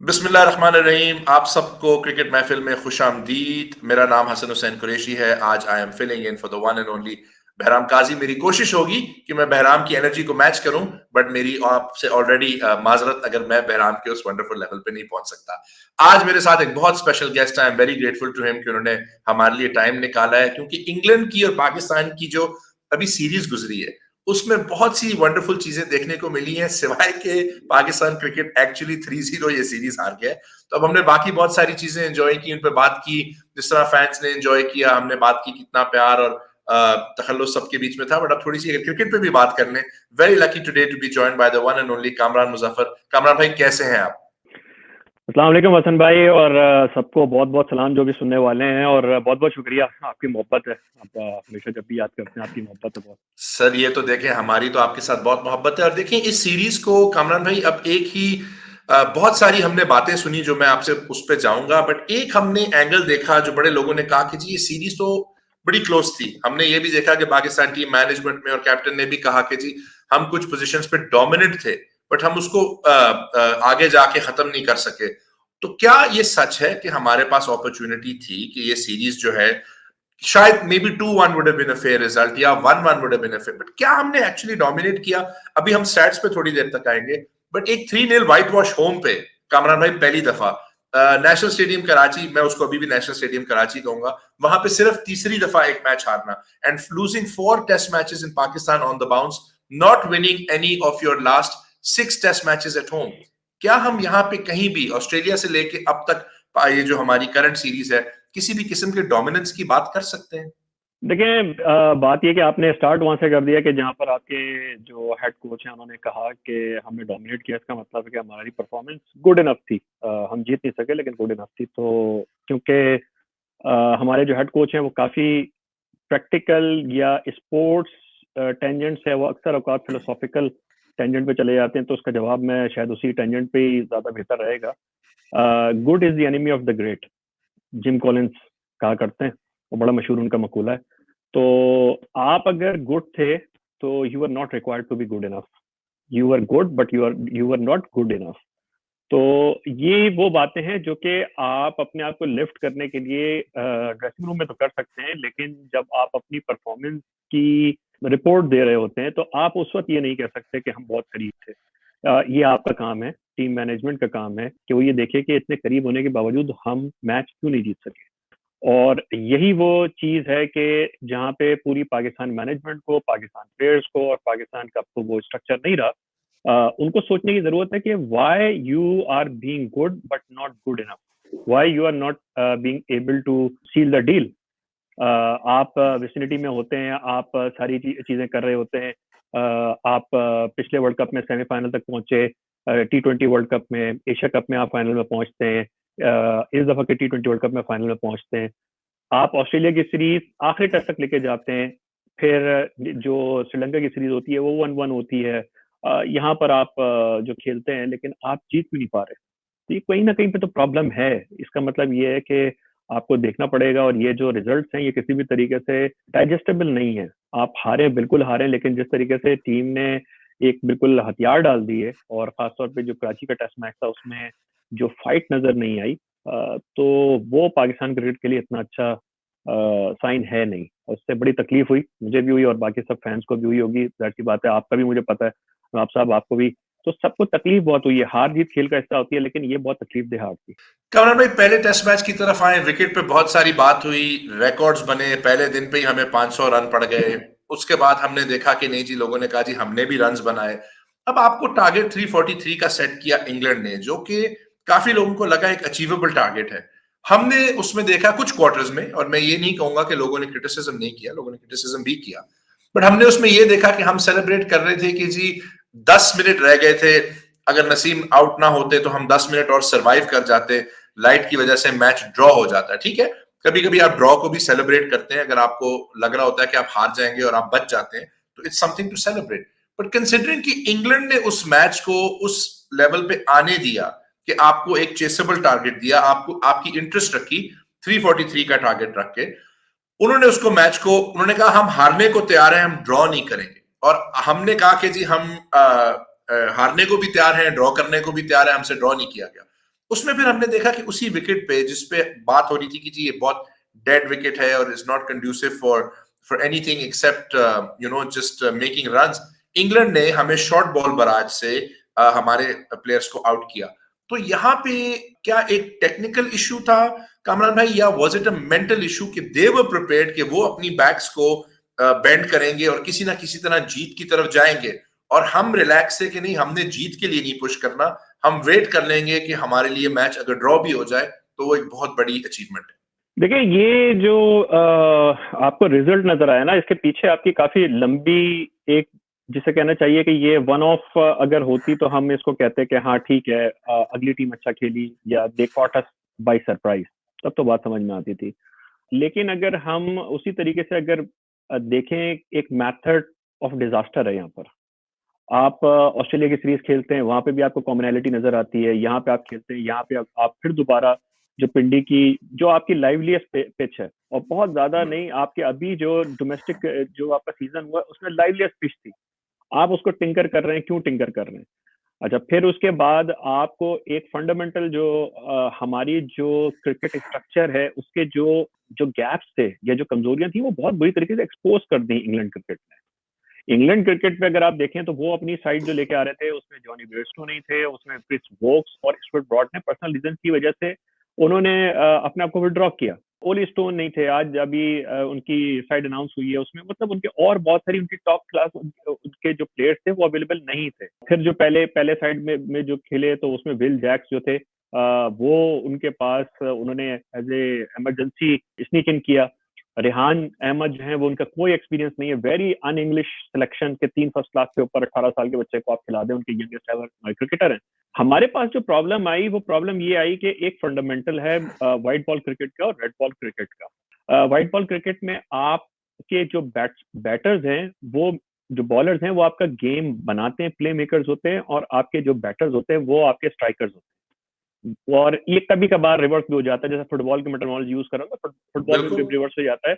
बिस्मिल्लाहिर्रहमानिर्रहीम। आप सबको क्रिकेट महफिल में खुश आमदीद। मेरा नाम हसन हुसैन कुरैशी है। आज I am filling in for the one and only Bahram Qazi. मेरी कोशिश होगी कि मैं बहराम की एनर्जी को मैच करूं, बट मेरी आपसे ऑलरेडी माजरत अगर मैं बहराम के उस वंडरफुल लेवल पे नहीं पहुंच सकता। आज मेरे साथ एक बहुत स्पेशल गेस्ट है। I am very grateful to him कि उन्होंने हमारे लिए टाइम निकाला है, क्योंकि इंग्लैंड की और पाकिस्तान की जो अभी सीरीज गुजरी है उसमें बहुत सी वंडरफुल चीजें देखने को मिली हैं, सिवाय के पाकिस्तान क्रिकेट एक्चुअली 3-0 ये सीरीज हार गया। तो अब हमने बाकी बहुत सारी चीजें एंजॉय की, उन पर बात की, जिस तरह फैंस ने एंजॉय किया, हमने बात की कितना प्यार और तखल्लुस सबके बीच में था। बट अब थोड़ी सी क्रिकेट पे भी बात करने। Very lucky today to be joined by the one and only Kamran Muzaffar. Kamran भाई, कैसे हैं आप? अस्सलाम वालेकुम हसन भाई, और सबको बहुत बहुत सलाम जो भी सुनने वाले हैं, और बहुत बहुत शुक्रिया। आपकी मोहब्बत है, आप हमेशा जब भी याद करते हैं, आपकी मोहब्बत है बहुत। सर, ये तो देखें, हमारी तो आपके साथ बहुत मोहब्बत है। और देखें, इस सीरीज को कामरान भाई अब एक ही बहुत सारी हमने बातें सुनी जो मैं आपसे उस पर जाऊंगा, बट एक हमने एंगल देखा जो बड़े लोगों ने कहा कि जी ये सीरीज तो बड़ी क्लोज थी। हमने ये भी देखा कि पाकिस्तान टीम मैनेजमेंट में और कैप्टन ने भी कहा कि जी हम कुछ पोजीशंस पे डोमिनेंट थे, बट हम उसको आगे जाके खत्म नहीं कर सके। तो क्या ये सच है कि हमारे पास अपॉर्चुनिटी थी कि ये सीरीज जो है, शायद may be 2-1 would have been a fair result, या 1-1 would have been a fair, but क्या हमने एक्चुअली डोमिनेट किया? अभी हम स्टैट्स पे थोड़ी देर तक आएंगे, बट एक 3-0 व्हाइट वॉश होम पे कामरान भाई पहली दफा नेशनल स्टेडियम कराची, मैं उसको अभी भी नेशनल स्टेडियम कराची कहूंगा, वहां पे सिर्फ तीसरी दफा एक मैच हारना and losing 4 test matches in Pakistan on the bounce, not winning any of your last 6 test matches at home. क्या हम यहाँ पे कहीं भी ऑस्ट्रेलिया से लेके अब तक ये जो हमारी करंट सीरीज है, किसी भी किस्म के डोमिनेंस की बात कर सकते हैं? देखिए, बात ये कि आपने स्टार्ट वहां से कर दिया कि जहां पर आपके जो हेड कोच हैं उन्होंने कहा कि हमने डोमिनेट किया। इसका मतलब है कि हमारी परफॉर्मेंस गुड इनफ थी। हम जीत नहीं सके लेकिन गुड इनफ थी। तो क्योंकि हमारे जो हेड कोच हैं वो काफी प्रैक्टिकल या स्पोर्ट्स टेंजेंट है, वो अक्सर औकात फिलोसॉफिकल टेंजेंट पे चले जाते हैं, तो उसका जवाब मैं शायद उसी टेंजेंट पे ही ज्यादा बेहतर रहेगा। Good is the enemy of the great, gym Collins कहा करते हैं, वो बड़ा मशहूर उनका मकूला है। तो आप अगर गुड थे तो you are not required to be good enough. You are good but you are not good enough. तो ये वो बातें हैं जो कि आप अपने आप को लिफ्ट करने के लिए ड्रेसिंग रूम में तो कर सकते हैं, लेकिन जब आप अपनी परफॉर्मेंस की रिपोर्ट दे रहे होते हैं तो आप उस वक्त ये नहीं कह सकते कि हम बहुत करीब थे। ये आपका काम है, टीम मैनेजमेंट का काम है कि वो ये देखे कि इतने करीब होने के बावजूद हम मैच क्यों नहीं जीत सके। और यही वो चीज है कि जहाँ पे पूरी पाकिस्तान मैनेजमेंट को, पाकिस्तान प्लेयर्स को और पाकिस्तान का तो वो स्ट्रक्चर नहीं रहा, उनको सोचने की जरूरत है कि why you are being good but not good enough, why you are not being able to seal the deal. आप विसिनिटी में होते हैं, आप सारी चीजें कर रहे होते हैं। आप पिछले वर्ल्ड कप में सेमीफाइनल तक पहुंचे, T20 वर्ल्ड कप में, एशिया कप में आप फाइनल में पहुंचते हैं, इस दफा के T20 वर्ल्ड कप में फाइनल में पहुंचते हैं। आप ऑस्ट्रेलिया की सीरीज आखिरी टेस्ट तक लेके जाते हैं। फिर जो श्रीलंका की सीरीज होती है वो 1-1 होती है। यहाँ पर आप जो खेलते हैं लेकिन आप जीत भी नहीं पा रहे। तो ये कहीं ना कहीं पे तो प्रॉब्लम है। इसका मतलब ये है कि आपको देखना पड़ेगा, और ये जो रिजल्ट्स हैं ये किसी भी तरीके से डाइजेस्टेबल नहीं है। आप हारे, बिल्कुल हारे, लेकिन जिस तरीके से टीम ने एक बिल्कुल हथियार डाल दिए, और खासतौर पे जो कराची का टेस्ट मैच था उसमें जो फाइट नजर नहीं आई, तो वो पाकिस्तान क्रिकेट के लिए इतना अच्छा साइन है नहीं। और उससे बड़ी तकलीफ हुई, मुझे भी हुई और बाकी सब फैंस को भी हुई होगी, जाहिर सी बात है। आपका भी मुझे पता है, आप साहब आपको भी। तो सबको तकलीफ बहुत हुई है। हार जीत खेल का हिस्सा होती है, लेकिन ये बहुत तकलीफ हार थी। कमरान भाई, पहले टेस्ट मैच की तरफ आए। विकेट पे बहुत सारी बात हुई, रिकॉर्ड्स बने, पहले दिन पे ही हमें 500 रन पड़ गए। उसके बाद हमने देखा कि नहीं जी, लोगों ने कहा जी हमने भी रन्स बनाए। अब आपको टारगेट 343 का सेट किया इंग्लैंड ने, जो कि काफी लोगों को लगा एक अचीवेबल टारगेट है। हमने उसमें देखा कुछ क्वार्टर्स में, और मैं ये नहीं कहूंगा कि लोगों ने क्रिटिसिज्म नहीं किया, लोगों ने क्रिटिसिज्म भी किया, बट हमने उसमें ये देखा कि हम सेलिब्रेट कर रहे थे कि जी 10 मिनट रह गए थे, अगर नसीम आउट ना होते तो हम 10 मिनट और सरवाइव कर जाते, लाइट की वजह से मैच ड्रॉ हो जाता है। ठीक है, कभी कभी आप ड्रॉ को भी सेलिब्रेट करते हैं, अगर आपको लग रहा होता है कि आप हार जाएंगे और आप बच जाते हैं, तो it's something to celebrate. But considering कि इंग्लैंड ने उस मैच को उस लेवल पे आने दिया कि आपको एक चेसेबल टारगेट दिया, आपको आपकी इंटरेस्ट रखी 343 का टारगेट रख के, उन्होंने उसको मैच को, उन्होंने कहा हम हारने को तैयार हैं, हम ड्रॉ नहीं करेंगे। और हमने कहा कि जी हम हारने को भी तैयार हैं, ड्रॉ करने को भी तैयार है, हमसे ड्रॉ नहीं किया गया। उसमें फिर हमने देखा कि उसी विकेट पे जिसपे बात हो रही थी कि जी ये बहुत डेड विकेट है और is not conducive for anything accept just making runs, England ने हमें शॉर्ट बॉल बराज से हमारे प्लेयर्स को आउट किया। तो यहाँ पे क्या एक टेक्निकल इशू था कामरान भाई, या was it a mental issue कि दे वर प्रिपेयर्ड कि वो अपनी बैक्स को बेंड करेंगे और किसी ना किसी तरह जीत की तरफ जाएंगे, और हम रिलैक्स है कि नहीं हमने जीत के लिए नहीं पुश करना, हम वेट कर लेंगे कि हमारे लिए मैच अगर ड्रॉ भी हो जाए तो वो एक बहुत बड़ी अचीवमेंट है। देखिए, ये जो आपको रिजल्ट नजर आया ना, इसके पीछे आपकी काफी लंबी एक, जिसे कहना चाहिए कि ये वन ऑफ अगर होती तो हम इसको कहते कि हाँ ठीक है, अगली टीम अच्छा खेली या they caught us by surprise, तब तो बात समझ में आती थी। लेकिन अगर हम उसी तरीके से अगर देखें, एक मेथड ऑफ डिजास्टर है यहाँ पर। आप ऑस्ट्रेलिया की सीरीज खेलते हैं, वहां पे भी आपको कॉमनैलिटी नजर आती है, यहाँ पे आप खेलते हैं, यहाँ पे आप फिर दोबारा जो पिंडी की जो आपकी लाइवलीस्ट पिच है, और बहुत ज्यादा नहीं, आपके अभी जो डोमेस्टिक जो आपका सीजन हुआ उसमें लाइवलीस्ट पिच थी, आप उसको टिंकर कर रहे हैं, क्यों टिंकर कर रहे हैं? अच्छा, फिर उसके बाद आपको एक फंडामेंटल जो हमारी जो क्रिकेट स्ट्रक्चर है उसके जो जो गैप्स थे या जो कमजोरियां थी, वो बहुत बुरी तरीके से एक्सपोज कर दी इंग्लैंड क्रिकेट ने। इंग्लैंड क्रिकेट पे अगर आप देखें तो वो अपनी साइड जो लेके आ रहे थे उसमें जॉनी बेयरस्टो नहीं थे, उसमें क्रिस वोक्स और स्टुअर्ट ब्रॉड ने पर्सनल रीजन की वजह से उन्होंने अपने आप को विड्रॉ किया। ओली स्टोन नहीं थे, आज अभी उनकी साइड अनाउंस हुई है, उसमें मतलब उनके और बहुत सारी उनकी टॉप क्लास उनके जो प्लेयर्स थे वो अवेलेबल नहीं थे। फिर जो पहले पहले साइड में जो खेले तो उसमें विल जैक्स जो थे, वो उनके पास उन्होंने as a emergency sneak in किया। रेहान अहमद जो है वो, उनका कोई एक्सपीरियंस नहीं है, वेरी अन इंग्लिश सिलेक्शन के 3 फर्स्ट क्लास के ऊपर 18 साल के बच्चे को आप खिला दें, उनके यंगेस्ट एवर क्रिकेटर हैं। हमारे पास जो प्रॉब्लम आई वो प्रॉब्लम ये आई कि एक फंडामेंटल है व्हाइट बॉल क्रिकेट का और रेड बॉल क्रिकेट का। व्हाइट बॉल क्रिकेट में आपके जो बैटर्स हैं, वो जो बॉलर्स हैं वो आपका गेम बनाते हैं, प्ले मेकर्स होते हैं, और आपके जो बैटर्स होते हैं वो आपके स्ट्राइकर्स होते हैं। और ये कभी कभार रिवर्स भी हो जाता है, जैसे फुटबॉल की मैं टर्मिनोलॉजी यूज कर रहा हूँ, फुटबॉल में भी बिल्कुल। रिवर्स हो जाता है,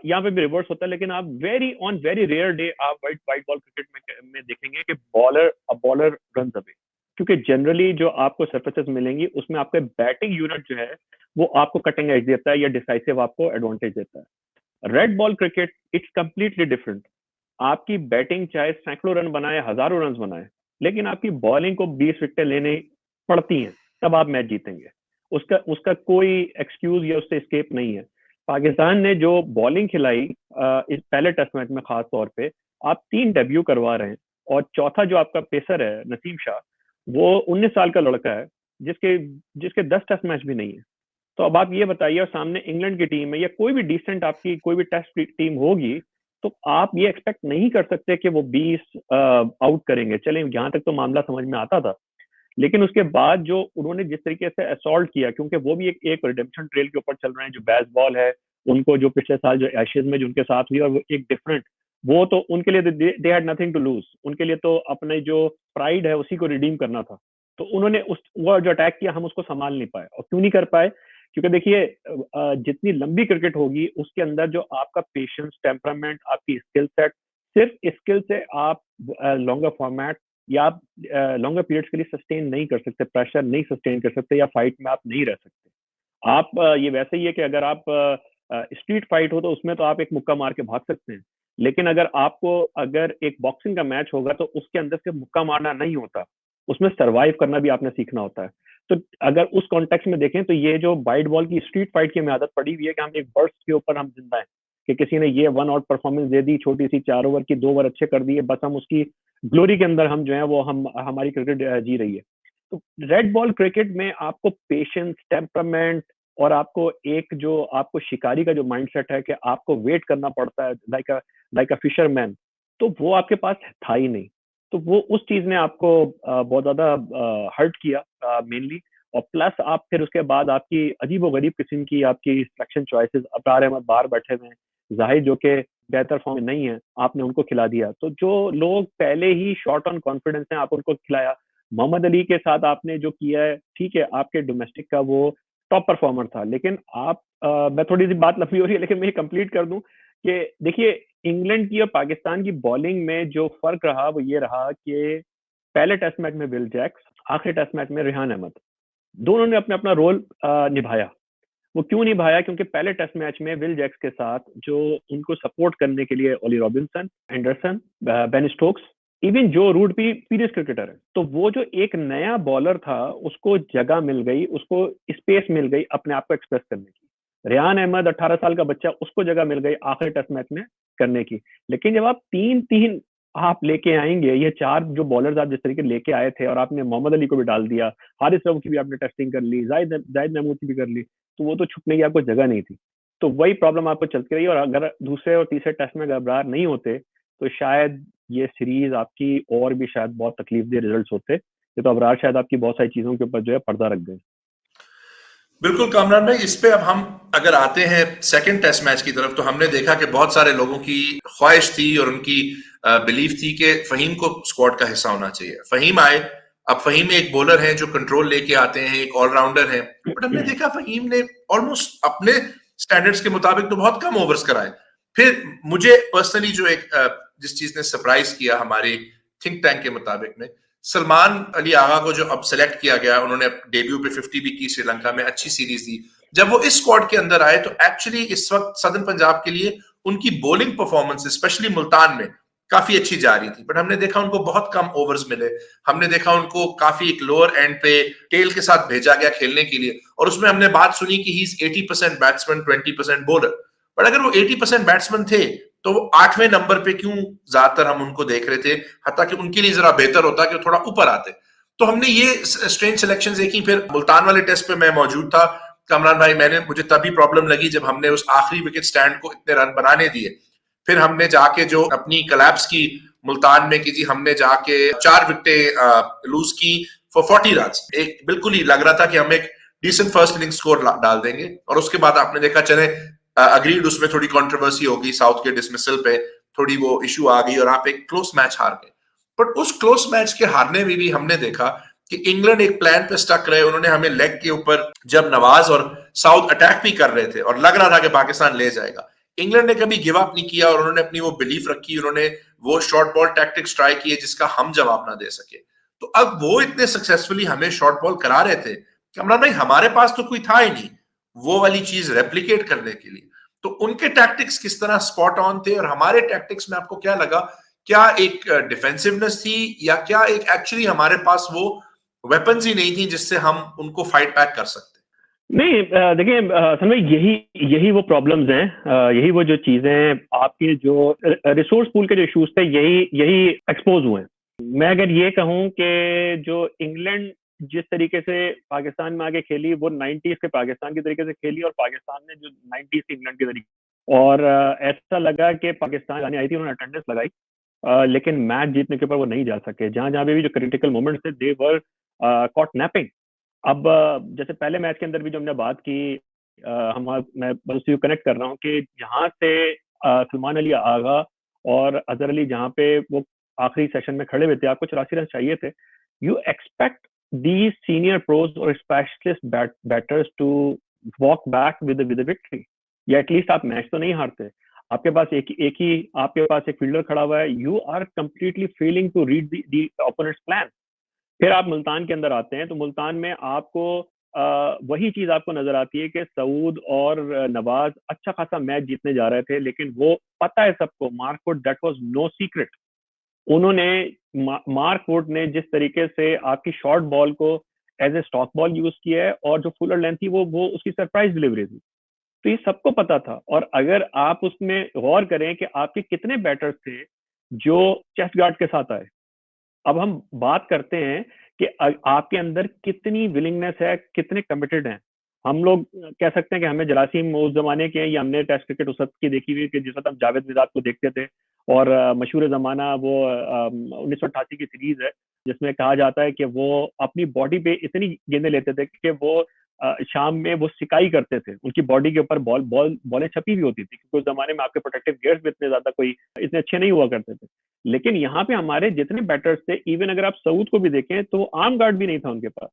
यहाँ पे भी रिवर्स होता है। लेकिन आप वेरी रेयर डे आप व्हाइट व्हाइट बॉल क्रिकेट में देखेंगे कि बॉलर रन अवे, क्योंकि जनरली जो आपको सरफेसेस मिलेंगी उसमें आपका बैटिंग यूनिट जो है वो आपको कटिंग एज देता है या डिसाइसिव आपको एडवांटेज देता है। Red ball cricket it's completely different. आपकी बैटिंग चाहे सैकड़ों रन बनाए, हजारों रन बनाए, लेकिन आपकी बॉलिंग को 20 विकेटें लेने पड़ती हैं, तब आप मैच जीतेंगे। उसका उसका कोई एक्सक्यूज या उससे स्केप नहीं है। पाकिस्तान ने जो बॉलिंग खिलाई इस पहले टेस्ट मैच में खास तौर पे, आप 3 डेब्यू करवा रहे हैं, और चौथा जो आपका पेसर है नसीम शाह, वो 19 साल का लड़का है, जिसके जिसके 10 टेस्ट मैच भी नहीं है। तो अब आप ये बताइए, और सामने इंग्लैंड की टीम है या कोई भी डिसेंट आपकी कोई भी टेस्ट टीम होगी, तो आप ये एक्सपेक्ट नहीं कर सकते कि वो 20 आउट करेंगे। चले, यहाँ तक तो मामला समझ में आता था, लेकिन उसके बाद जो उन्होंने जिस तरीके से असॉल्ट किया, क्योंकि वो भी एक रिडेम्पशन ट्रेल के ऊपर चल रहे हैं, जो बैस बॉल है उनको जो पिछले साल जो एशेज में जो उनके साथ हुई, और वो एक डिफरेंट, वो तो उनके लिए they had nothing to lose, उनके लिए तो अपने जो प्राइड है उसी को रिडीम करना था। तो उन्होंने उस वो जो अटैक किया, हम उसको संभाल नहीं पाए। और क्यों नहीं कर पाए? क्योंकि देखिए, जितनी लंबी क्रिकेट होगी उसके अंदर जो आपका पेशेंस, टेम्परामेंट, आपकी स्किल सेट, सिर्फ स्किल से आप लॉन्गर फॉर्मेट या आप लॉन्गर पीरियड्स के लिए सस्टेन नहीं कर सकते, प्रेशर नहीं सस्टेन कर सकते, या फाइट में आप नहीं रह सकते। आप ये वैसे ही है कि अगर आप स्ट्रीट फाइट हो तो उसमें तो आप एक मुक्का मार के भाग सकते हैं, लेकिन अगर एक बॉक्सिंग का मैच होगा तो उसके अंदर से मुक्का मारना नहीं होता, उसमें सरवाइव करना भी आपने सीखना होता है। तो अगर उस कॉन्टेक्स्ट में देखें तो ये जो वाइट बॉल की स्ट्रीट फाइट की हमें आदत पड़ी हुई है कि हम एक बर्स्ट के ऊपर हम जिंदा है, कि किसी ने ये 1 आउट परफॉर्मेंस दे दी, छोटी सी 4 ओवर की, 2 ओवर अच्छे कर दिए, बस हम उसकी ग्लोरी के अंदर हम जो है वो हम हमारी क्रिकेट जी रही है। तो रेड बॉल क्रिकेट में आपको पेशेंस, टेम्परामेंट, और आपको एक जो आपको शिकारी का जो माइंडसेट है कि आपको वेट करना पड़ता है लाइक अ फिशरमैन, तो वो आपके पास था ही नहीं। तो वो उस चीज ने आपको बहुत ज्यादा हर्ट किया मेनली। और प्लस आप फिर उसके बाद आपकी अजीबोगरीब किस्म की आपकी सिलेक्शन चॉइसेस, अब्रार अहमद बाहर बैठे हुए हैं, जाहिर जो कि बेहतर फॉर्म में नहीं है, आपने उनको खिला दिया। तो जो लोग पहले ही शॉर्ट ऑन कॉन्फिडेंस हैं, आप उनको खिलाया। मोहम्मद अली के साथ आपने जो किया है, ठीक है, आपके डोमेस्टिक का वो टॉप परफॉर्मर था, लेकिन मैं थोड़ी सी बात लंबी हो रही है लेकिन मैं कंप्लीट कर दूं कि देखिए, इंग्लैंड की और पाकिस्तान की बॉलिंग में जो फर्क रहा वो ये रहा कि पहले टेस्ट मैच में विल जैक्स, आखिरी टेस्ट मैच में रेहान अहमद, दोनों ने अपना अपना रोल निभाया। वो क्यों निभाया? क्योंकि पहले टेस्ट मैच में विल जैक्स के साथ जो उनको सपोर्ट करने के लिए Ollie Robinson, Anderson, Ben Stokes, even जो रूट भी सीरियस क्रिकेटर है, तो वो जो एक नया बॉलर था उसको जगह मिल गई, उसको स्पेस मिल गई अपने आप को एक्सप्रेस करने की। रेहान अहमद 18 साल का बच्चा, उसको जगह मिल गई आखिरी टेस्ट मैच में करने की। लेकिन जब आप तीन तीन आप लेके आएंगे, ये चार जो बॉलर्स आप जिस तरीके लेके आए थे, और आपने मोहम्मद अली को भी डाल दिया, हारिस रऊफ की भी आपने टेस्टिंग कर ली, जाहिद महमूद की भी कर ली, तो वो तो छुपने की आपको जगह नहीं थी। तो वही प्रॉब्लम आपको चलती रही, और अगर दूसरे और तीसरे टेस्ट में घबराहट नहीं होते तो शायद ये सीरीज आपकी और भी शायद बहुत तकलीफ दे रिजल्ट्स होते। ये तो अबरार शायद आपकी बहुत सारी चीजों के ऊपर जो है पर्दा रख गए। बिल्कुल कामरान भाई, इस पे अब हम अगर आते हैं सेकंड टेस्ट मैच की तरफ, तो हमने देखा कि बहुत सारे लोगों की ख्वाहिश थी और उनकी बिलीफ थी कि फहीम को स्क्वाड का हिस्सा होना चाहिए। फहीम आए। अब फहीम एक बॉलर हैं जो कंट्रोल लेके आते हैं, एक ऑलराउंडर हैं, बट हमने देखा फहीम ने ऑलमोस्ट अपने स्टैंडर्ड्स के मुताबिक तो बहुत कम ओवर्स कराए। फिर मुझे पर्सनली जो एक जिस चीज ने सरप्राइज किया हमारे थिंक टैंक के मुताबिक में, सलमान अली आगा को जो अब सेलेक्ट किया गया, उन्होंने डेब्यू पे 50 भी की श्रीलंका में, अच्छी सीरीज दी। जब वो इस स्क्वाड के अंदर आए तो एक्चुअली इस वक्त सदर्न पंजाब के लिए उनकी बॉलिंग परफॉर्मेंस स्पेशली मुल्तान में काफी अच्छी जा रही थी, बट हमने देखा उनको बहुत कम ओवर्स मिले। हमने देखा उनको काफी एक लोअर एंड पे टेल के साथ भेजा गया खेलने के लिए, और उसमें हमने बात सुनी कि he is 80% batsman 20% bowler. But अगर वो 80% बैट्समैन थे तो वो 8वें नंबर पे क्यों ज्यादातर हम उनको देख रहे थे, हत्ता कि उनके लिए जरा बेहतर होता कि वो थोड़ा ऊपर आते। तो हमने ये स्ट्रेंज सिलेक्शन देखी। फिर मुल्तान वाले टेस्ट पे मैं मौजूद था कमरान भाई, मुझे तभी प्रॉब्लम लगी जब हमने उस आखिरी विकेट स्टैंड को इतने रन बनाने दिए। फिर हमने जाके जो अपनी कलैप्स की मुल्तान में की थी, हमने जाके 4 विकेटें लूज की फॉर 40 रन। एक बिल्कुल ही लग रहा था कि हम एक डिसेंट फर्स्ट इनिंग स्कोर डाल देंगे, और उसके बाद आपने देखा चले अग्रीड उसमें थोड़ी कंट्रोवर्सी होगी, साउथ के डिसमिसल पे थोड़ी वो इशू आ गई और आप एक क्लोज मैच हार गए। बट उस क्लोज मैच के हारने में भी हमने देखा कि इंग्लैंड एक प्लान पे स्टक रहे। उन्होंने हमें लेग के ऊपर, जब नवाज और साउथ अटैक भी कर रहे थे और लग रहा था कि पाकिस्तान ले जाएगा, इंग्लैंड ने कभी गिव अप नहीं किया और उन्होंने अपनी वो बिलीफ रखी, उन्होंने वो शॉर्ट बॉल टैक्टिक्स ट्राई किए जिसका हम जवाब ना दे सके। तो अब वो इतने सक्सेसफुली हमें शॉर्ट बॉल करा रहे थे, कमरान भाई हमारे पास तो कोई था ही नहीं वो वाली चीज रेप्लिकेट करने के लिए। तो उनके टैक्टिक्स किस तरह स्पॉट ऑन थे और हमारे टैक्टिक्स में आपको क्या लगा? क्या एक डिफेंसिवनेस थी, या क्या एक एक्चुअली हमारे पास वो वेपन्स ही नहीं थी जिससे हम उनको फाइट बैक कर सकते? नहीं, देखिए असल में यही यही वो प्रॉब्लम्स हैं, यही वो जो चीजें आपके जो रिसोर्स पूल के जो इश्यूज थे, यही यही एक्सपोज हुए हैं। मैं अगर ये कहूँ कि जो इंग्लैंड जिस तरीके से पाकिस्तान में आके खेली, वो 90s के पाकिस्तान की तरीके से खेली, और पाकिस्तान ने जो 90s के इंग्लैंड की तरीके, और ऐसा लगा कि पाकिस्तान आने आई थी, उन्होंने अटेंडेंस लगाई, लेकिन मैच जीतने के ऊपर वो नहीं जा सके। जहां जहां पे भी जो क्रिटिकल मोमेंट्स थे, दे वर कॉट नैपिंग। अब जैसे पहले मैच के अंदर भी जो हमने बात की, हम मैं बस यू कनेक्ट कर रहा हूँ कि जहाँ से सलमान अली आगा और अजहर अली जहाँ पे वो आखिरी सेशन में खड़े हुए थे, आपको 84 रन चाहिए थे। You expect the senior pros और specialist batters to walk back with victory, या एटलीस्ट आप मैच तो नहीं हारते। आपके पास एक ही आपके पास एक फील्डर खड़ा हुआ है, you are completely failing to read the opponents plan. फिर आप मुल्तान के अंदर आते हैं, तो मुल्तान में आपको वही चीज आपको नजर आती है कि सऊद और नवाज अच्छा खासा मैच जीतने जा रहे थे, लेकिन वो पता है सबको, Mark Wood, that was no secret. उन्होंने मार्क वुड ने जिस तरीके से आपकी शॉर्ट बॉल को as a stock ball use किया है, और जो फुलर लेंथ थी वो उसकी सरप्राइज डिलीवरी थी। तो ये सबको पता था। और अगर आप उसमें गौर करें कि आपके कितने बैटर्स थे जो चेस्ट गार्ड के साथ आए, अब हम बात करते हैं कि आपके अंदर कितनी विलिंगनेस है, कितने कमिटेड हैं। हम लोग कह सकते हैं कि हमें जरासीम उस जमाने के हैं, या हमने टेस्ट क्रिकेट उस वक्त की देखी हुई कि जिस वक्त हम जावेद मिजाज को देखते थे। और मशहूर जमाना वो 1988 की सीरीज है, जिसमें कहा जाता है कि वो अपनी बॉडी पे इतनी गेंदें लेते थे कि वो शाम में वो सिकाई करते थे, उनकी बॉडी के ऊपर बॉलें छपी हुई होती थी, क्योंकि उस जमाने में आपके प्रोटेक्टिव गियर्स भी इतने ज्यादा कोई इतने अच्छे नहीं हुआ करते थे। लेकिन यहाँ पे हमारे जितने बैटर्स थे, इवन अगर आप सऊद को भी देखें तो आर्म गार्ड भी नहीं था उनके पास।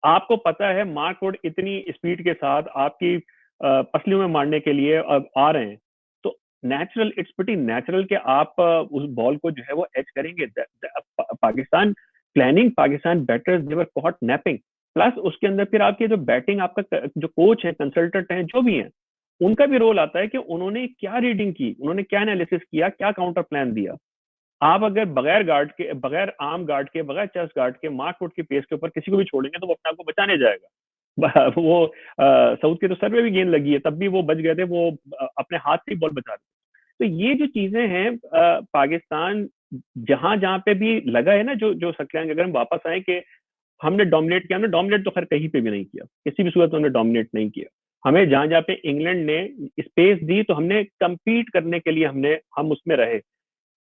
आपको पता है मार्क वुड इतनी स्पीड के साथ आपकी पसलियों में मारने के लिए अब आ रहे हैं, तो नेचुरल, इट्स प्रीटी नेचुरल कि आप उस बॉल को जो है वो एज करेंगे। Pakistan planning, Pakistan batters they were caught napping. Plus उसके अंदर फिर आपके जो बैटिंग, आपका जो कोच है, कंसल्टेंट है, जो भी है, उनका भी रोल आता है कि उन्होंने क्या रीडिंग की, उन्होंने क्या एनालिसिस किया, क्या काउंटर प्लान दिया। आप अगर बगैर गार्ड के, बगैर आर्म गार्ड के, बगैर चेस्ट गार्ड के, मार्क वुड की पेस के ऊपर किसी को भी छोड़ेंगे तो वो अपने आप को बचाने जाएगा। वो साउथ के तो सर में भी गेंद लगी है, तब भी वो बच गए थे, वो अपने हाथ से ही बॉल बचा रहे। तो ये जो चीजें हैं, पाकिस्तान जहां जहां पे भी लगा है ना, जो जो सकलैन, अगर हम वापस आए कि हमने डोमिनेट किया, हमने डोमिनेट तो खैर कहीं पे भी नहीं किया, किसी भी सूरत में हमने डोमिनेट नहीं किया। हमें जहां जहां पे इंग्लैंड ने स्पेस दी तो हमने compete करने के लिए हम उसमें रहे।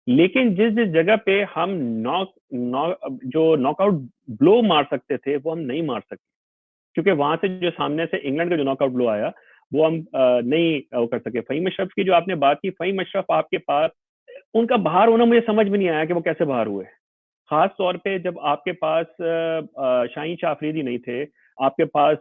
लेकिन जिस जिस जगह पे हम नॉक नॉक जो नॉकआउट ब्लो मार सकते थे वो हम नहीं मार सकते, क्योंकि वहां से जो सामने से इंग्लैंड का जो नॉकआउट ब्लो आया वो हम नहीं वो कर सके। फहीम अशरफ की जो आपने बात की, फहीम अशरफ आपके पास, उनका बाहर होना मुझे समझ में नहीं आया कि वो कैसे बाहर हुए। खास तौर पे जब आपके पास शाहीन शाह अफरीदी नहीं थे, आपके पास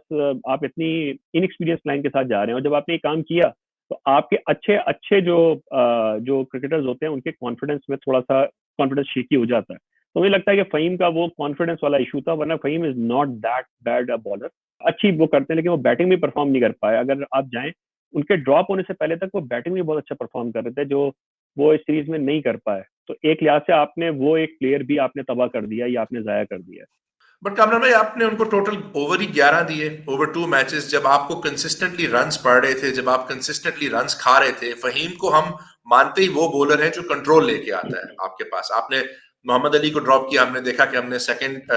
आप इतनी इनएक्सपीरियंस लाइन के साथ जा रहे हैं, और जब आपने ये काम किया तो आपके अच्छे अच्छे जो क्रिकेटर्स होते हैं उनके कॉन्फिडेंस में थोड़ा सा कॉन्फिडेंस शेकी हो जाता है। तो मुझे लगता है कि फहीम का वो कॉन्फिडेंस वाला इशू था, वरना Faheem is not that bad a bowler. अच्छी वो करते हैं, लेकिन वो बैटिंग में परफॉर्म नहीं कर पाए। अगर आप जाएं उनके ड्रॉप होने से पहले तक वो बैटिंग में बहुत अच्छा परफॉर्म कर रहे थे, जो वो इस सीरीज में नहीं कर पाए। तो एक लिहाज से आपने वो एक प्लेयर भी आपने तबाह कर दिया या आपने जाया कर दिया। बट कामरान भाई, आपने उनको टोटल ओवर ही 11 दिए ओवर 2 मैचेस, जब आपको कंसिस्टेंटली रन्स पड़ रहे थे, जब आप कंसिस्टेंटली रन्स खा रहे थे। फहीम को हम मानते ही वो बॉलर है जो कंट्रोल लेके आता है आपके पास। आपने मोहम्मद अली को ड्रॉप किया, हमने देखा कि हमने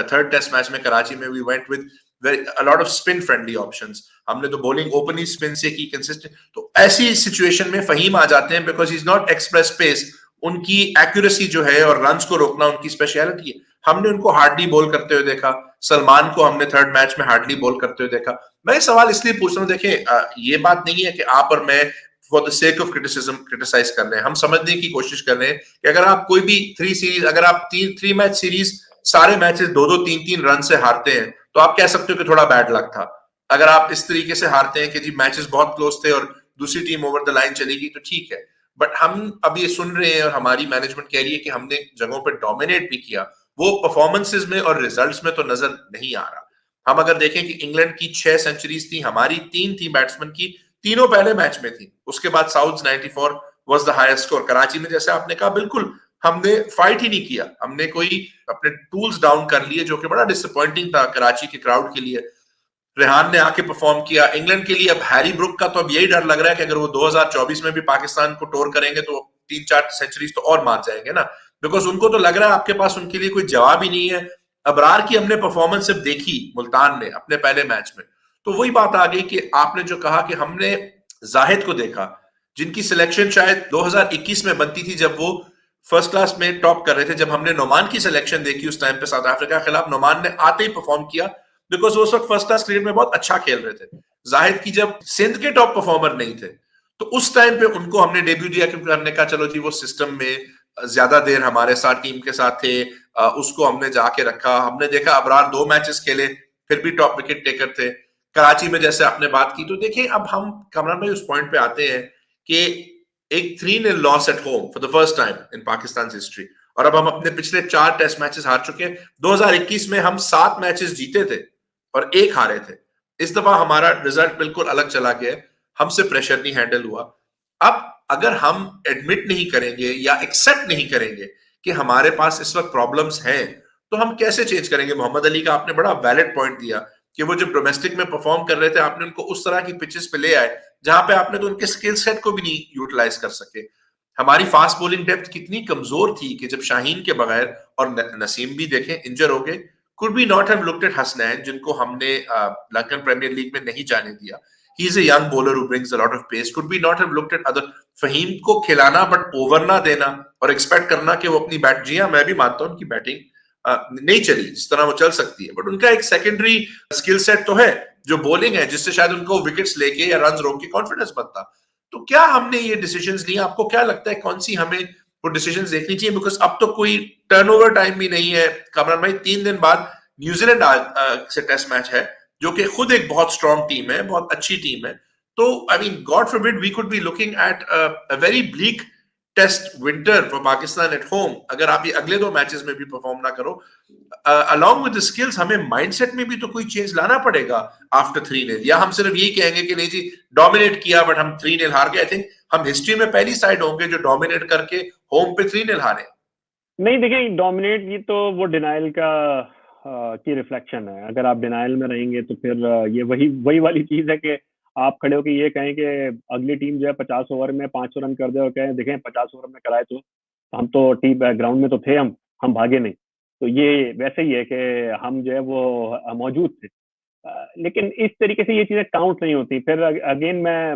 थर्ड टेस्ट मैच में कराची में we went with a lot of spin friendly options. हमने तो बॉलिंग ओपन ही स्पिन से की कंसिस्टेंट। तो ऐसी सिचुएशन में फहीम आ जाते हैं because he is not express pace. उनकी एक्यूरेसी जो है और रन्स को रोकना उनकी स्पेशलिटी है। हमने उनको हार्डली बॉल करते हुए देखा। सलमान को हमने थर्ड मैच में हार्डली बॉल करते हुए देखा। मैं सवाल इसलिए पूछ रहा हूँ, देखें ये बात नहीं है कि आप और मैं for the sake of criticism criticise कर रहे हैं। हम समझने की कोशिश कर रहे हैं कि अगर आप कोई भी थ्री सीरीज, अगर आप थ्री मैच सीरीज सारे मैचेस 2-2 3-3 रन से हारते हैं तो आप कह सकते हो कि थोड़ा बैड लक था। अगर आप इस तरीके से हारते हैं कि जी मैचेस बहुत क्लोज थे और दूसरी टीम ओवर द लाइन चली गई तो ठीक है। बट हम अब ये सुन रहे हैं और हमारी मैनेजमेंट कह रही है कि हमने जगहों पर डोमिनेट भी किया, वो परफॉर्मेंसेस में और रिजल्ट्स में तो नजर नहीं आ रहा। हम अगर देखें कि इंग्लैंड की 6 सेंचुरीज थी, हमारी 3 थी बैट्समैन की, तीनों पहले मैच में थी। उसके बाद south 94 was the highest score. Karachi में जैसे आपने कहा, बिल्कुल हमने फाइट ही नहीं किया, हमने कोई अपने टूल्स डाउन कर लिए, जो कि बड़ा डिसअपॉइंटिंग था कराची के क्राउड के लिए। रेहान ने आके परफॉर्म किया इंग्लैंड के लिए। अब हैरी ब्रुक का तो अब यही डर लग रहा है कि अगर वो 2024 में भी पाकिस्तान को टोर करेंगे तो 3-4 सेंचुरीज तो और मार जाएंगे ना। बिकॉज उनको तो लग रहा है आपके पास उनके लिए कोई जवाब ही नहीं है। अबरार की हमने परफॉर्मेंस सिर्फ देखी मुल्तान में अपने पहले मैच में, तो वही बात आ गई कि आपने जो कहा कि हमने जाहिद को देखा, जिनकी सिलेक्शन शायद 2021 में बनती थी जब वो फर्स्ट क्लास में टॉप कर रहे थे। जब हमने नोमान की सिलेक्शन देखी उस टाइम पे साउथ अफ्रीका के खिलाफ, नोमान ने आते ही परफॉर्म किया बिकॉज वो उस वक्त फर्स्ट क्लास क्रिकेट में बहुत अच्छा खेल रहे थे। जाहिद की जब सिंध के टॉप परफॉर्मर नहीं थे तो उस टाइम पे उनको हमने डेब्यू दिया, क्योंकि हमने कहा चलो जी वो सिस्टम में ज्यादा देर हमारे साथ टीम के साथ थे, उसको हमने जाके रखा। हमने देखा अबरार 2 मैचेस खेले फिर भी टॉप विकेट टेकर थे। कराची में जैसे आपने बात की, तो देखिए अब हम कमरान भाई उस पॉइंट पे आते हैं कि एक 3-0 loss at home for the first time in Pakistan history, और अब हम अपने पिछले 4 टेस्ट मैचेस हार चुके हैं। 2021 में हम 7 मैचेस जीते थे और 1 हारे थे। इस दफा हमारा रिजल्ट बिल्कुल अलग चला गया, हमसे प्रेशर नहीं हैंडल हुआ। अब अगर हम एडमिट नहीं करेंगे या एक्सेप्ट नहीं करेंगे कि हमारे पास इस वक्त प्रॉब्लम्स हैं, तो हम कैसे चेंज करेंगे? मोहम्मद अली का आपने बड़ा वैलिड पॉइंट दिया कि वो जब डोमेस्टिक में परफॉर्म कर रहे थे आपने उनको उस तरह की पिचेस पे ले आए जहां पे आपने तो उनके स्किल सेट को भी नहीं यूटिलाइज कर सके। हमारी फास्ट बॉलिंग डेप्थ कितनी कमजोर थी कि जब शाहीन के बगैर, और नसीम भी देखें इंजर हो गए, could we not have looked at Hasnain, जिनको हमने लंकन प्रीमियर लीग में नहीं जाने दिया? He is a young bowler who brings a lot of pace. Could we not have looked at other? Faheem को खिलाना बट ओवर ना देना और एक्सपेक्ट करना कि वो अपनी बैट, जी हाँ मैं भी मानता हूँ उनकी बैटिंग नहीं चली जिस तरह वो चल सकती है, बट उनका एक सेकेंडरी स्किल सेट तो है जो बॉलिंग है, जिससे शायद उनको विकेट्स लेके या रन रोक के कॉन्फिडेंस बनता। तो क्या हमने ये डिसीजंस लिए? आपको क्या लगता है कौन सी हमें वो डिसीजंस देखनी चाहिए? बिकॉज अब तो कोई टर्नओवर टाइम भी नहीं है। कमरान भाई 3 दिन बाद न्यूजीलैंड से टेस्ट मैच है, जो कि खुद एक बहुत स्ट्रॉन्ग टीम है, बहुत अच्छी टीम है। तो I mean God forbid we could be looking at a very bleak test winter for Pakistan at home, अगर आप ये अगले 2 मैचेस में भी परफॉर्म ना करो, अलॉन्ग विद द स्किल्स हमें माइंडसेट में भी तो कोई चेंज लाना पड़ेगा आफ्टर 3-0, या हम सिर्फ यही कहेंगे कि नहीं जी डोमिनेट किया बट हम 3-0 हार गए। आई थिंक हम हिस्ट्री में पहली साइड होंगे जो डोमिनेट करके होम पे 3-0 हारे। नहीं देखिए, डोमिनेट ये तो वो डिनाइल का की रिफ्लेक्शन है। अगर आप डिनाइल में रहेंगे तो फिर ये वही वही वाली चीज है कि आप खड़े होकर ये कहें कि अगली टीम जो है 50 ओवर में 500 रन कर दे और कहें देखें 50 ओवर में कराए तो हम तो टीम ग्राउंड में तो थे, हम भागे नहीं। तो ये वैसे ही है कि हम जो है वो मौजूद थे। लेकिन इस तरीके से ये चीजें काउंट नहीं होती। फिर अगेन मैं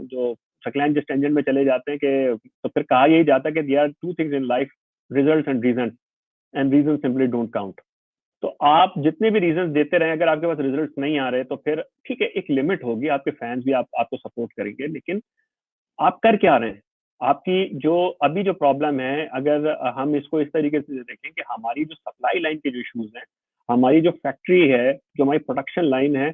जो सकलैन जिस टेंजेंट में चले जाते हैं कि तो फिर कहा यही जाता है कि there are two things in life, results and reason simply don't count. तो आप जितने भी रीजंस देते रहे, अगर आपके पास रिजल्ट्स नहीं आ रहे तो फिर ठीक है, एक लिमिट होगी, आपके फैंस भी आपको सपोर्ट करेंगे, लेकिन आप कर क्या रहे हैं? आपकी जो अभी जो प्रॉब्लम है, अगर हम इसको इस तरीके से देखें कि हमारी जो सप्लाई लाइन के जो इश्यूज हैं, हमारी जो फैक्ट्री है, जो हमारी प्रोडक्शन लाइन है,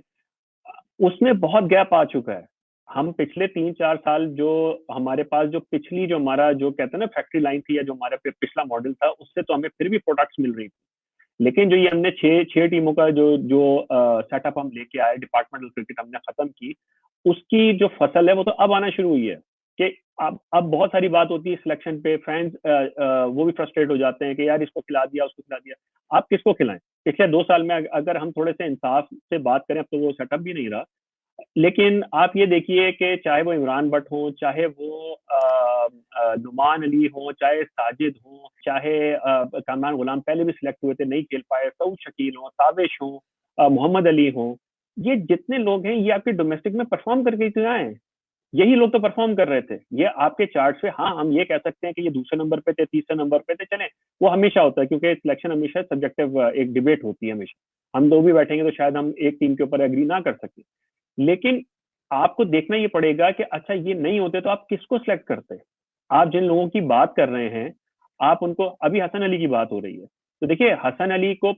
उसमें बहुत गैप आ चुका है। हम पिछले 3-4 साल जो हमारे पास जो पिछली जो हमारा जो कहते हैं ना फैक्ट्री लाइन थी, या जो हमारा पिछला मॉडल था, उससे तो हमें फिर भी प्रोडक्ट्स मिल रही थी। लेकिन जो ये हमने 6 टीमों का जो जो सेटअप हम लेके आए, डिपार्टमेंटल क्रिकेट हमने खत्म की, उसकी जो फसल है वो तो अब आना शुरू हुई है। कि अब बहुत सारी बात होती है सिलेक्शन पे, फैंस वो भी फ्रस्ट्रेट हो जाते हैं कि यार इसको खिला दिया, उसको खिला दिया। आप किसको खिलाएं? पिछले 2 साल में अगर हम थोड़े से इंसाफ से बात करें, अब तो वो सेटअप भी नहीं रहा। लेकिन आप ये देखिए कि चाहे वो इमरान भट्ट हो, चाहे वो नुमान अली हो, चाहे साजिद हो, चाहे कामरान गुलाम पहले भी सिलेक्ट हुए थे, नहीं खेल पाए, सऊद शकील हो, ताबिश हो, मोहम्मद अली हो, ये जितने लोग हैं ये आपके डोमेस्टिक में परफॉर्म करके तो आए। यही लोग तो परफॉर्म कर रहे थे। ये आपके चार्ट पे, हाँ हम ये कह सकते हैं कि ये दूसरे नंबर पे थे, तीसरे नंबर पे थे, चले वो हमेशा होता है क्योंकि सिलेक्शन हमेशा सब्जेक्टिव एक डिबेट होती है हमेशा। हम दो भी बैठेंगे तो शायद हम एक टीम के ऊपर एग्री ना कर सके, लेकिन आपको देखना ये पड़ेगा कि अच्छा ये नहीं होते तो आप किसको सिलेक्ट करते? आप जिन लोगों की बात कर रहे हैं, आप उनको, अभी हसन अली की बात हो रही है, तो देखिए हसन अली को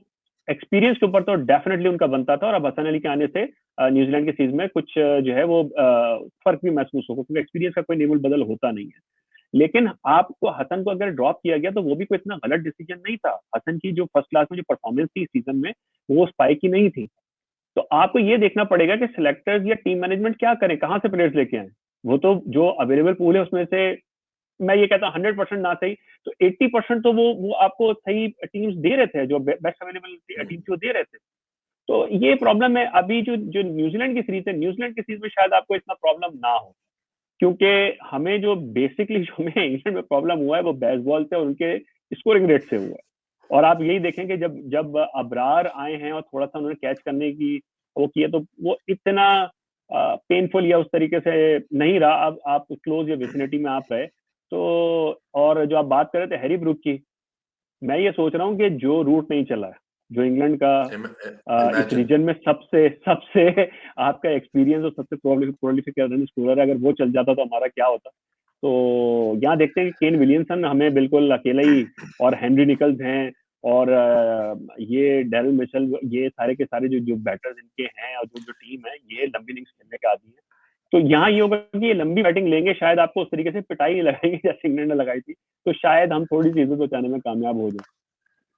एक्सपीरियंस के ऊपर तो डेफिनेटली उनका बनता था, और अब हसन अली के आने से न्यूजीलैंड के सीरीज में कुछ जो है वो फर्क भी महसूस होगा, क्योंकि एक्सपीरियंस का कोई नियमित बदल होता नहीं है। लेकिन आपको हसन को अगर ड्रॉप किया गया तो वो भी कोई इतना गलत डिसीजन नहीं था। हसन की जो फर्स्ट क्लास में जो परफॉर्मेंस थी सीजन में, वो स्पाइक की नहीं थी। तो आपको ये देखना पड़ेगा कि सिलेक्टर्स या टीम मैनेजमेंट क्या करें, कहाँ से प्लेयर्स लेके आए। वो तो जो अवेलेबल पूल है उसमें से, मैं ये कहता हूँ 100% ना सही तो 80% तो वो आपको सही टीम्स दे रहे थे, जो बेस्ट अवेलेबल टीम्स वो दे रहे थे। तो ये प्रॉब्लम है अभी जो जो न्यूजीलैंड की सीरीज है, न्यूजीलैंड की सीरीज में शायद आपको इतना प्रॉब्लम ना हो, क्योंकि हमें जो बेसिकली जो हमें इंग्लैंड में प्रॉब्लम हुआ है वो बेसबॉल से और उनके स्कोरिंग रेट से हुआ है। और आप यही देखेंगे जब जब अबरार आए हैं और थोड़ा सा उन्होंने कैच करने की वो किया, तो वो इतना पेनफुल या उस तरीके से नहीं रहा। अब आप क्लोज या विसिनिटी में आप रहे तो। और जो आप बात कर रहे थे हैरी ब्रूक की, मैं ये सोच रहा हूँ कि जो रूट नहीं चला है, जो इंग्लैंड का इस इमेजिन रीजन में सबसे सबसे आपका एक्सपीरियंस और सबसे प्रोलिफिक रन स्कोरर है, अगर वो चल जाता तो हमारा क्या होता। तो यहाँ देखते हैं कि केन विलियमसन हमें बिल्कुल अकेला ही, और हेनरी निकल्स हैं, और ये डेरिल मिचेल, ये सारे के सारे जो जो बैटर्स इनके हैं और जो जो टीम है, ये लंबी इनिंग्स खेलने का आदी है। तो यहाँ ये होगा कि ये लंबी बैटिंग लेंगे, शायद आपको उस तरीके से पिटाई नहीं लगाएंगे जैसे इंग्लैंड ने लगाई थी, तो शायद हम थोड़ी चीजें बचाने में कामयाब हो जाए।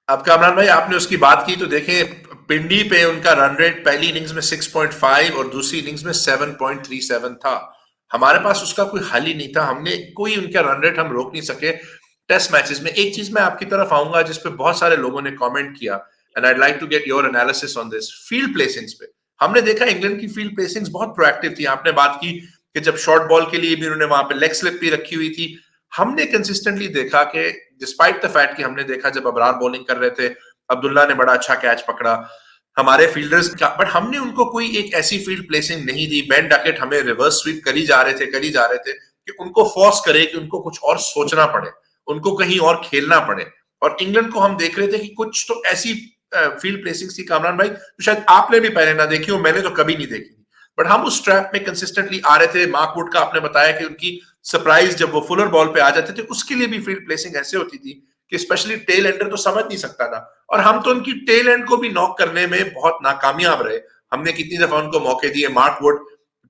अब कामरान भाई आपने उसकी बात की तो देखें पिंडी पे उनका रन रेट पहली इनिंग्स में 6.5 और दूसरी इनिंग्स में 7.37 था। हमारे पास उसका कोई हल ही नहीं था, हमने कोई उनका रन रेट हम रोक नहीं सके टेस्ट मैचेस में। एक चीज मैं आपकी तरफ आऊंगा जिस पे बहुत सारे लोगों ने कमेंट किया, and I like to get your analysis on this, field placings पे। हमने देखा इंग्लैंड की फील्ड प्लेसिंग्स बहुत प्रोएक्टिव थी। आपने बात की कि जब शॉर्ट बॉल के लिए भी उन्होंने वहां पे लेग स्लिप भी रखी हुई थी। हमने कंसिस्टेंटली देखा कि डिस्पाइट द फैक्ट कि हमने देखा जब अबरार बॉलिंग कर रहे थे, अब्दुल्ला ने बड़ा अच्छा कैच पकड़ा हमारे फील्डर्स का, बट हमने उनको कोई एक ऐसी फील्ड प्लेसिंग नहीं दी। बेन डकेट हमें रिवर्स स्वीप करी जा रहे थे कि उनको फोर्स करे कि उनको कुछ और सोचना पड़े, उनको कहीं और खेलना पड़े। और इंग्लैंड को हम देख रहे थे कि कुछ तो ऐसी फील्ड प्लेसिंग थी कामरान भाई तो शायद आपने भी पहले ना देखी हो, मैंने तो कभी नहीं देखी, बट हम उस ट्रैप में कंसिस्टेंटली आ रहे थे। मार्क वुड का आपने बताया कि उनकी सरप्राइज जब वो फुलर बॉल पे आ जाते थे, उसके लिए भी फील्ड प्लेसिंग ऐसे होती थी कि स्पेशली टेल एंडर तो समझ नहीं सकता था, और हम तो उनकी टेल एंड को भी नॉक करने में बहुत नाकामयाब रहे। हमने कितनी दफा उनको मौके दिए, मार्क वुड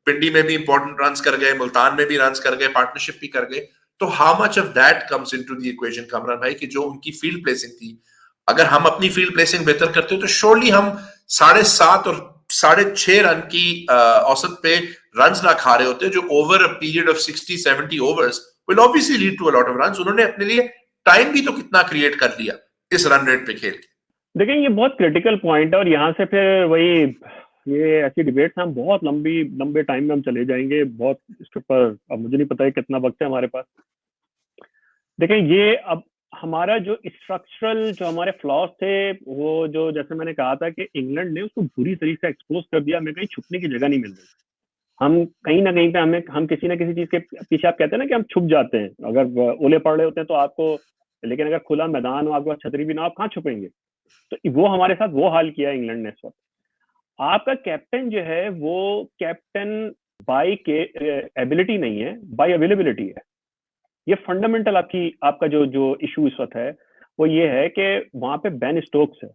पिंडी में भी इंपॉर्टेंट रन्स कर गए, मुल्तान में भी रन्स कर गए, पार्टनरशिप भी कर गए। तो how much of that comes into the equation Kamran भाई, कि जो उनकी फील्ड प्लेसिंग थी, अगर हम अपनी फील्ड प्लेसिंग बेहतर करते हो तो श्योरली हम 7.5 और 6.5 रन की औसत पे रन्स ना खा रहे होते, जो over a period of 60-70 overs will obviously lead to a lot of runs. उन्होंने अपने लिए टाइम भी तो कितना क्रिएट कर लिया इस रन रेट पे खेल के। देखिए ये बहुत क्रिटिकल पॉइंट है, और यहाँ से फिर वही ये ऐसी डिबेट्स हम बहुत लंबे टाइम में हम चले जाएंगे बहुत इसके ऊपर। अब मुझे नहीं पता है कितना वक्त है हमारे पास। देखिए ये अब हमारा जो स्ट्रक्चरल जो हमारे फ्लॉज थे, वो जो जैसे मैंने कहा था कि इंग्लैंड ने उसको बुरी तरीके से एक्सपोज कर दिया, हमें कहीं छुपने की जगह नहीं मिल रही। हम कहीं ना कहीं पे हम किसी ना किसी चीज के पीछे, आप कहते हैं ना कि हम छुप जाते हैं, अगर ओले पड़ रहे होते हैं तो आपको, लेकिन अगर खुला मैदान हो, आपके पास छतरी भी ना हो, आप कहाँ छुपेंगे? तो वो हमारे साथ वो हाल किया इंग्लैंड ने इस वक्त। आपका कैप्टन जो है वो कैप्टन बाय के एबिलिटी नहीं है, बाय अवेलेबिलिटी है। ये फंडामेंटल आपका जो जो इशू इस वक्त है वो ये है कि वहां पे बेन स्टोक्स है,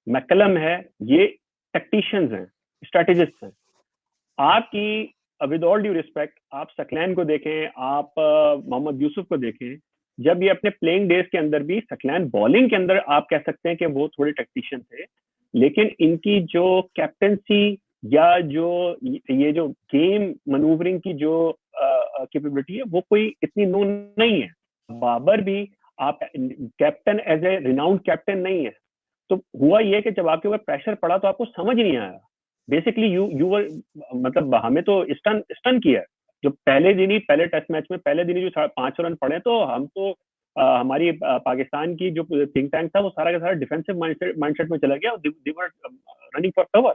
मैकलम है, ये टैक्टिशियंस हैं, स्ट्रेटेजिस्ट हैं। आपकी विद ऑल ड्यू रिस्पेक्ट, आप सकलैन को देखें, आप मोहम्मद यूसुफ को देखें, जब ये अपने प्लेइंग डेज के अंदर भी, सकलैन बॉलिंग के अंदर आप कह सकते हैं कि वो थोड़े टैक्टिशियन थे, लेकिन इनकी जो कैप्टनसी या जो ये जो गेम मनूवरिंग की जो कैपेबिलिटी है वो कोई इतनी नोन नहीं है। बाबर भी आप captain as a renowned captain नहीं है। तो हुआ ये कि जब आपके ऊपर प्रेशर पड़ा तो आपको समझ नहीं आया। बेसिकली यू वर, मतलब हमें तो स्टन किया है। जो पहले दिन ही, पहले टेस्ट मैच में पहले दिन ही जो 5 रन पड़े, तो हम तो हमारी पाकिस्तान की जो थिंक टैंक था वो सारा का सारा डिफेंसिव माइंडसेट में चला गया, और दे वर रनिंग फॉर कवर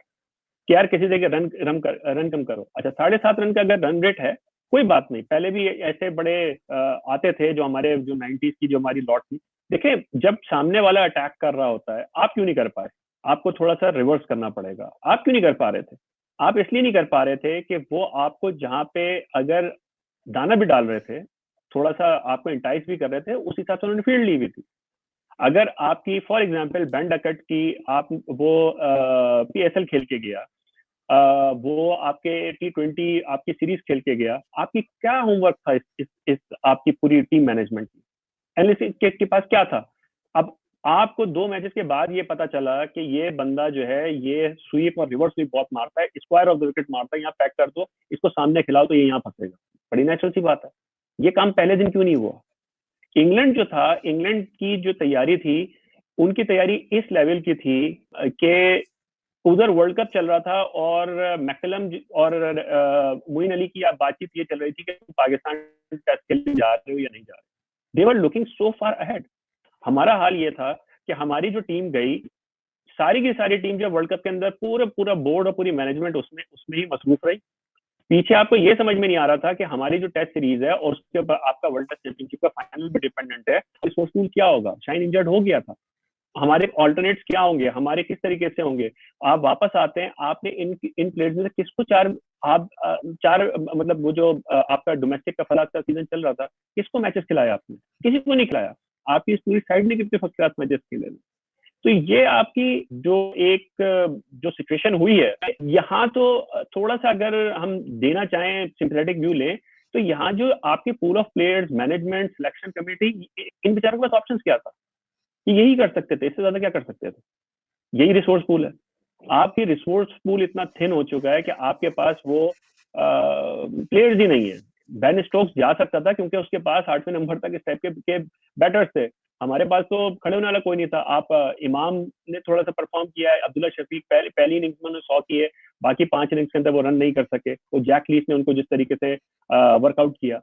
कि यार किसी जगह रन कम करो। अच्छा, 7.5 रन का अगर रन रेट है कोई बात नहीं, पहले भी ऐसे बड़े आते थे जो हमारे जो 90s की जो हमारी लॉट थी। देखिए जब सामने वाला अटैक कर रहा होता है, आप क्यों नहीं कर पाए? आपको थोड़ा सा रिवर्स करना पड़ेगा। आप क्यों नहीं कर पा रहे थे? आप इसलिए नहीं कर पा रहे थे कि वो आपको जहां पे अगर दाना भी डाल रहे थे, थोड़ा सा आपको इंटाइस भी कर रहे थे, उस हिसाब से उन्होंने फील्ड ली हुई थी। अगर आपकी फॉर एग्जाम्पल बेन डकट की, आप वो PSL खेल के गया, वो आपके T20 आपकी सीरीज खेल के गया, आपकी क्या होमवर्क था इस आपकी पूरी टीम मैनेजमेंट की? एनालिस्ट के पास क्या था? अब आपको 2 मैचेस के बाद ये पता चला कि ये बंदा जो है ये स्वीप और रिवर्स स्वीप बहुत मारता है, स्क्वायर ऑफ द विकेट मारता है, यहाँ पैक कर दो, इसको सामने खिलाओ तो ये यहाँ फंसेगा। बड़ी नेचुरल सी बात है। ये काम पहले दिन क्यों नहीं हुआ? इंग्लैंड जो था, इंग्लैंड की जो तैयारी थी, उनकी तैयारी इस लेवल की थी कि उधर वर्ल्ड कप चल रहा था, और मैकलम और मोइन अली की बातचीत ये चल रही थी कि पाकिस्तान टेस्ट के लिए जा रहे हो या नहीं जा रहे। They were looking so far ahead. हमारा हाल ये था कि हमारी जो टीम गई, सारी की सारी टीम जो वर्ल्ड कप के अंदर पूरा पूरा बोर्ड और पूरी मैनेजमेंट उसमें उसमें ही मसरूफ रही। पीछे आपको ये समझ में नहीं आ रहा था कि हमारी जो टेस्ट सीरीज है और उसके ऊपर आपका वर्ल्ड टेस्ट चैंपियनशिप का फाइनल भी डिपेंडेंट है, स्पोर्ट्स क्या होगा। शाइन इंजर्ड हो गया था, हमारे ऑल्टरनेट्स क्या होंगे, हमारे किस तरीके से होंगे। आप वापस आते हैं, आपने इन प्लेयर्स में से किसको चार मतलब वो जो आपका डोमेस्टिक का फलाक का सीजन चल रहा था, किसको मैचेस खिलाया आपने? किसी को नहीं खिलाया। आपकी इस पूरी साइड ने कितने फर्स्ट क्लास मैचेस खेले। तो ये आपकी जो एक जो सिचुएशन हुई है यहाँ, तो थोड़ा सा अगर हम देना चाहें सिंथेटिक व्यू लें, तो यहाँ जो आपके pool of players, management, selection committee, इन बेचारों के पास ऑप्शन क्या था कि यही कर सकते थे, इससे ज्यादा क्या कर सकते थे? यही रिसोर्स पूल है। आपकी रिसोर्स पूल इतना थिन हो चुका है कि आपके पास वो प्लेयर्स ही नहीं है। बेन स्टोक्स जा सकता था क्योंकि उसके पास 8वें नंबर तक इस टाइप के बैटर्स थे। हमारे पास तो खड़े होने वाला कोई नहीं था। आप इमाम ने थोड़ा सा परफॉर्म किया है, अब्दुल्ला शफीक पहली इनिंग्स में 100 की है, बाकी 5 इनिंग्स के अंदर वो रन नहीं कर सके। तो जैक लीस ने उनको जिस तरीके से वर्कआउट किया,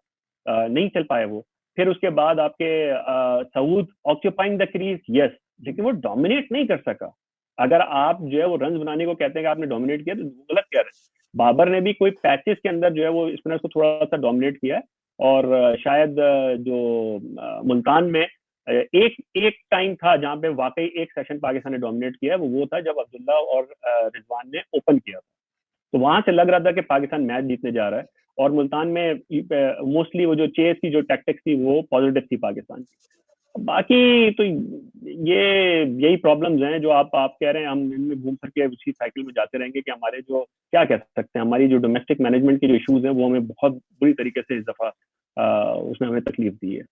नहीं चल पाए वो। फिर उसके बाद आपके Saud occupying the crease, yes, लेकिन वो डोमिनेट नहीं कर सका। अगर आप जो है वो रन बनाने को कहते हैं कि आपने डोमिनेट किया, तो गलत कह रहे हैं। बाबर ने भी कोई पैचेस के अंदर जो है वो स्पिनर्स को थोड़ा सा डोमिनेट किया, और शायद जो मुल्तान में एक टाइम था जहां पे वाकई एक सेशन पाकिस्तान ने डोमिनेट किया है, वो था जब अब्दुल्ला और रिजवान ने ओपन किया था। तो वहां से लग रहा था कि पाकिस्तान मैच जीतने जा रहा है, और मुल्तान में मोस्टली वो जो चेस की जो टैक्टिक्स थी वो पॉजिटिव थी पाकिस्तान की। बाकी तो ये यही प्रॉब्लम्स हैं जो आप कह रहे हैं। हम इनमें घूम फिर के उसी साइकिल में जाते रहेंगे कि हमारे जो क्या कह सकते हैं, हमारी जो डोमेस्टिक मैनेजमेंट के जो इश्यूज हैं वो हमें बहुत बुरी तरीके से इस दफा उसने हमें तकलीफ दी है।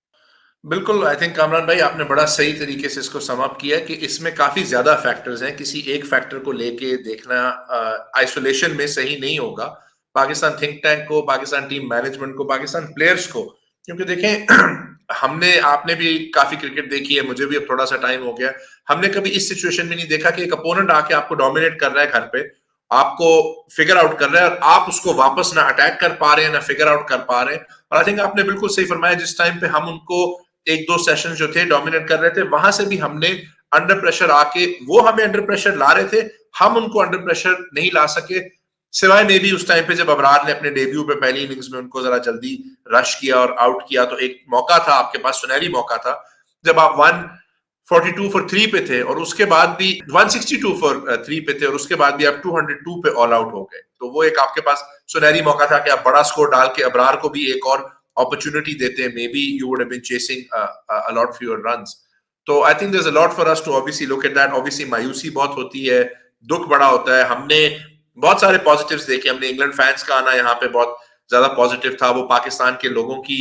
बिल्कुल, आई थिंक कामरान भाई आपने बड़ा सही तरीके से इसको सम अप किया कि इसमें काफी ज्यादा फैक्टर्स हैं, किसी एक फैक्टर को लेके देखना आइसोलेशन में सही नहीं होगा। पाकिस्तान थिंक टैंक को, पाकिस्तान टीम मैनेजमेंट को, पाकिस्तान प्लेयर्स को, क्योंकि देखें हमने आपने भी काफी क्रिकेट देखी है, मुझे भी अब थोड़ा सा टाइम हो गया, हमने कभी इस सिचुएशन में नहीं देखा कि एक अपोनेंट आके आपको डोमिनेट कर रहा है घर पे, आपको फिगर आउट कर रहा है और आप उसको वापस ना अटैक कर पा रहे हैं ना फिगर आउट कर पा रहे हैं। और आई थिंक आपने बिल्कुल सही फरमाया, जिस टाइम पे हम उनको एक दो सेशन जो थे डोमिनेट कर रहे थे, वहां से भी हमने अंडर प्रेशर आके, वो हमें अंडर प्रेशर ला रहे थे, हम उनको अंडर प्रेशर नहीं ला सके, सिवाय मे भी उस टाइम पे जब अबरार ने अपने डेब्यू पे पहली इनिंग्स में उनको जरा जल्दी रश किया और आउट किया, तो एक मौका था आपके पास, सुनहरी मौका था, जब आप 142 फॉर 3 पे थे और उसके बाद भी 162 फॉर 3 पे थे और उसके बाद भी आप 202 पे ऑल आउट हो गए। तो वो एक आपके पास सुनहरी मौका था कि आप बड़ा स्कोर डाल के अबरार को भी एक और अपॉर्चुनिटी देते हैं, maybe you would have been chasing a lot fewer runs. तो I think there is a lot for us to obviously look at that. Obviously मायूसी बहुत होती है, दुख बड़ा होता है। हमने बहुत सारे पॉजिटिव्स देखे, हमने इंग्लैंड फैंस का आना यहाँ पे बहुत ज्यादा पॉजिटिव था, वो पाकिस्तान के लोगों की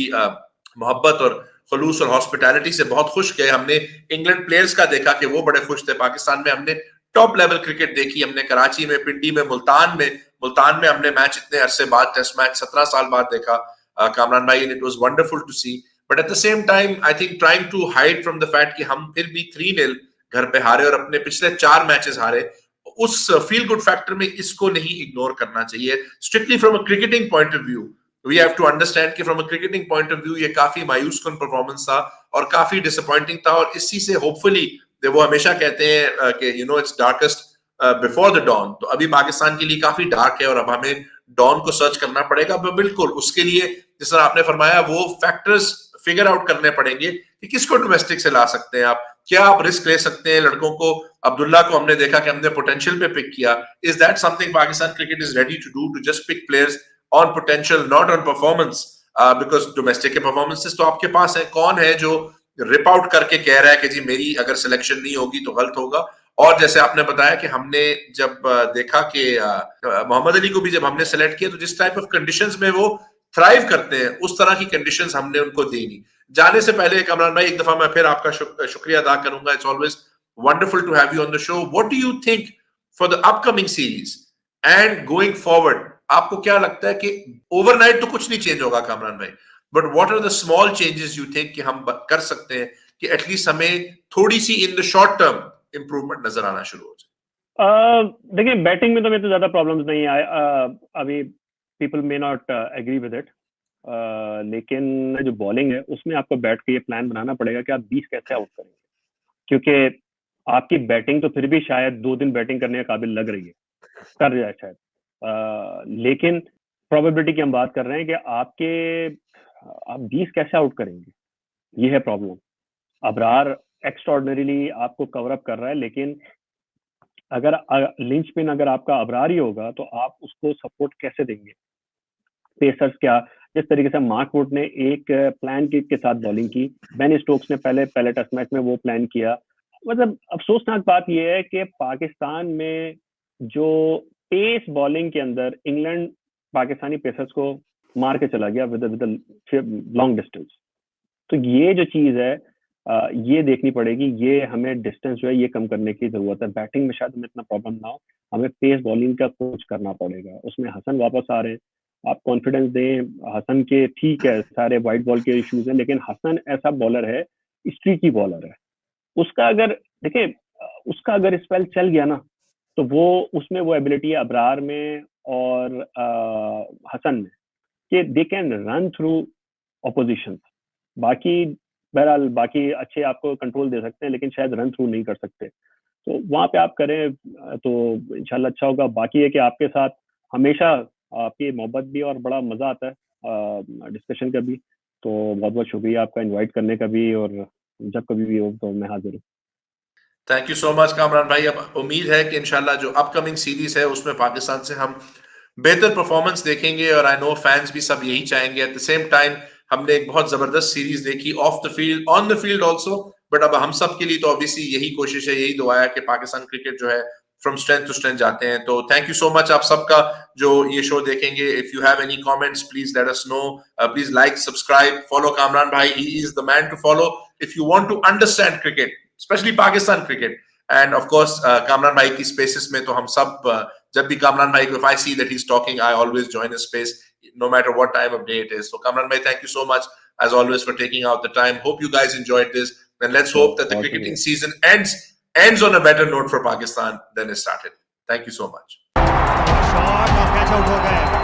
मोहब्बत और खलूस और हॉस्पिटैलिटी से बहुत खुश गए। हमने इंग्लैंड प्लेयर्स का देखा कि वो बड़े खुश थे। पाकिस्तान में हमने टॉप लेवल क्रिकेट देखी, हमने कराची में, पिंडी में, मुल्तान में हमने मैच इतने अरसे बाद, टेस्ट मैच 17 साल बाद देखा कामरान भाई, and it was wonderful to see. But at the same time I think trying to hide from the fact कि हम फिर भी 3-0 घर पे हारे और अपने पिछले 4 मैचेस हारे, उस फील गुड फैक्टर में इसको नहीं इग्नोर करना चाहिए। Strictly from a cricketing point of view we have to understand कि from a cricketing point of view ये काफी मायूस कुन परफॉर्मेंस था और काफी डिसअपॉइंटिंग था, और इसी से होपफुली वो हमेशा कहते हैं कि you know it's darkest before the dawn, तो अभी पाकिस्तान के लिए काफी डार्क है और अब हमें डॉन को सर्च करना पड़ेगा। बिल्कुल उसके लिए जिस तरह आपने फरमाया वो फैक्टर्स फिगर आउट करने पड़ेंगे कि किसको डोमेस्टिक से ला सकते हैं आप, क्या आप रिस्क ले सकते हैं लड़कों को। अब्दुल्ला को हमने देखा कि हमने पोटेंशियल पे पिक किया, is that something Pakistan cricket is ready to do, to just pick players on potential not on performance, because domestic के परफॉर्मेंसेस तो आपके पास है। कौन है जो रिप आउट करके कह रहा है कि जी मेरी अगर सिलेक्शन नहीं होगी तो गलत होगा। और जैसे आपने बताया कि हमने जब देखा कि मोहम्मद अली को भी जब हमने सेलेक्ट किया तो जिस टाइप ऑफ कंडीशंस में वो थ्राइव करते हैं उस तरह की कंडीशंस हमने उनको दी नहीं। जाने से पहले कमरान भाई एक दफा मैं फिर आपका शुक्रिया अदा करूंगा। It's always wonderful to have you on the show. What do you think for the upcoming series and going forward? आपको क्या लगता है कि ओवरनाइट तो कुछ नहीं चेंज होगा कामरान भाई, but what are the small changes you think कि हम कर सकते हैं कि एटलीस्ट हमें थोड़ी सी in the short term improvement नजर आना शुरू हो जाए? देखिए बैटिंग में तो मेरे तो ज्यादा प्रॉब्लम्स नहीं आए अभी, people may not agree with it, लेकिन जो बॉलिंग है उसमें आपको बैठ के ये प्लान बनाना पड़ेगा कि आप 20 कैसे आउट करेंगे, क्योंकि आपकी बैटिंग तो फिर भी शायद 2 दिन बैटिंग करने के काबिल लग रही है, कर जाए शायद, लेकिन प्रोबेबिलिटी की हम बात कर रहे हैं कि आप 20 कैसे आउट करेंगे, ये है प्रॉब्लम। अबरार एक्स्ट्राऑर्डिनरीली आपको कवर अप कर रहा है, लेकिन अगर लिंच पिन अगर आपका अबरार ही होगा तो आप उसको सपोर्ट कैसे देंगे? पेसर्स क्या, जिस तरीके से मार्क वुड ने एक प्लान के साथ बॉलिंग की, बेन स्टोक्स ने पहले टेस्ट मैच में वो प्लान किया। मतलब अफसोसनाक बात यह है कि पाकिस्तान में जो पेस बॉलिंग के अंदर इंग्लैंड पाकिस्तानी पेसर्स को मार के चला गया विद लॉन्ग डिस्टेंस। तो ये जो चीज है ये देखनी पड़ेगी, ये हमें डिस्टेंस जो है ये कम करने की जरूरत है। बैटिंग में शायद हमें इतना प्रॉब्लम ना हो, हमें पेस बॉलिंग का कुछ करना पड़ेगा। उसमें हसन वापस आ रहे हैं, आप कॉन्फिडेंस दें हसन के, ठीक है सारे वाइट बॉल के इश्यूज हैं, लेकिन हसन ऐसा बॉलर है, स्ट्रीकी बॉलर है। उसका अगर देखिए उसका अगर स्पेल चल गया ना तो वो उसमें वो एबिलिटी है अबरार में और हसन में कि they can run through opposition. बाकी बहरहाल बाकी अच्छे आपको कंट्रोल दे सकते हैं, लेकिन शायद रन थ्रू नहीं कर सकते। तो वहां पे आप करें तो इंशाल्लाह अच्छा होगा। बाकी है कि आपके साथ हमेशा आपकी मोहब्बत भी और बड़ा मजा आता है डिस्कशन का भी। तो बहुत बहुत शुक्रिया आपका इनवाइट करने का भी, और जब कभी भी हो तो मैं हाजिर हूँ। Thank you so much Kamran भाई। अब उम्मीद है कि इंशाल्लाह जो अपकमिंग सीरीज है उसमें पाकिस्तान से हम बेहतर परफॉर्मेंस देखेंगे, और आई नो फैंस भी सब यही चाहेंगे। एट द सेम टाइम हमने एक बहुत जबरदस्त सीरीज देखी of the field, on the field also, but अब हम सब के लिए तो ऑब्वियसली यही कोशिश है, यही दुआ है कि पाकिस्तान क्रिकेट जो है फ्रॉम स्ट्रेंथ टू स्ट्रेंथ जाते हैं। तो थैंक यू सो मच आप सबका, जो ये शो देखेंगे. If you have any comments, please let us know. Please like, subscribe, follow Kamran Bhai. He is the man to follow if you want to understand cricket, especially Pakistan cricket. And of course, Kamran Bhai की spaces में तो हम सब जब भी Kamran Bhai को, if I see that he's talking, I always join his space, no matter what time of day it is. So Kamran Bhai, thank you so much as always for taking out the time. Hope you guys enjoyed this. And let's hope that the cricketing season ends on a better note for Pakistan than it started. Thank you so much. Shot और catch out हो गए.